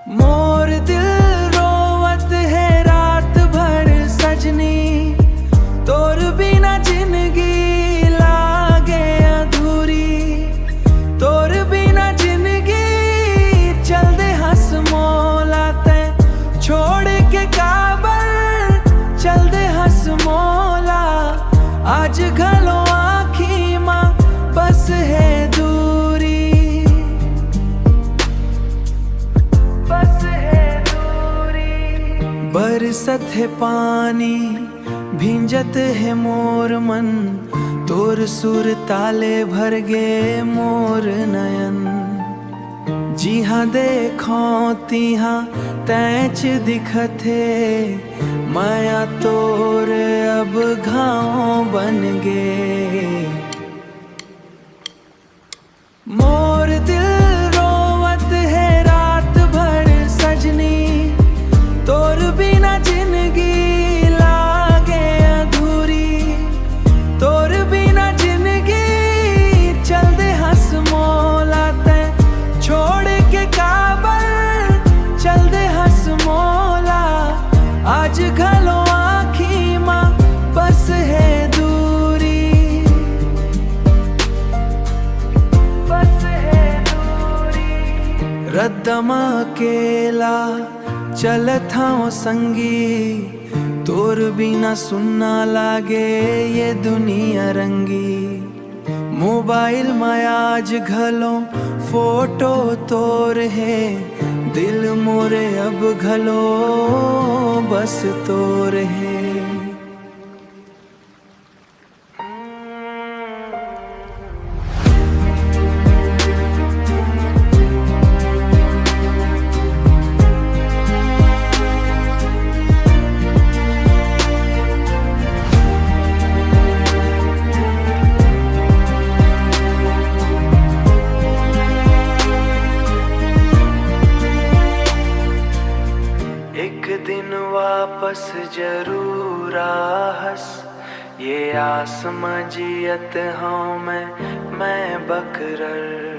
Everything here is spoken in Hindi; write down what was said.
मोर दिल रोवत है रात भर सजनी, तोर बिना जिंदगी लागे अधूरी। तोर बिना जिंदगी चल दे हंस मौला ते, छोड़ के काबर चल दे हंस मौला। आज घलो आँखी मां बस है दूरी, बस है दूरी। बरसत है पानी भींजत है मोर मन, तोर सुर ताले भर गे मोर नयन। जिहाँ देखो तिहाँ तैच दिखत है, माया तोर अब घाव बन गे। मोर दिल रोवत है रात भर सजनी, तोर बिना जिंदगी लागे अधूरी। तोर बिना जिंदगी चल दे हंस मौला ते, छोड़ के काबर चल दे हंस मौला। आज घलो आँखी मां बस है दूरी, बस है दूरी। रद्दमा अकेला चलत हूँ संगी, तोर बिना सुनना लागे ये दुनिया रंगी। मोबाइल में आज घलो फोटो तोर है, दिल मोरे अब घलो बस तोर है। एक दिन वापस जरूर आहस, ये आस मजियत हूँ मैं बकरर।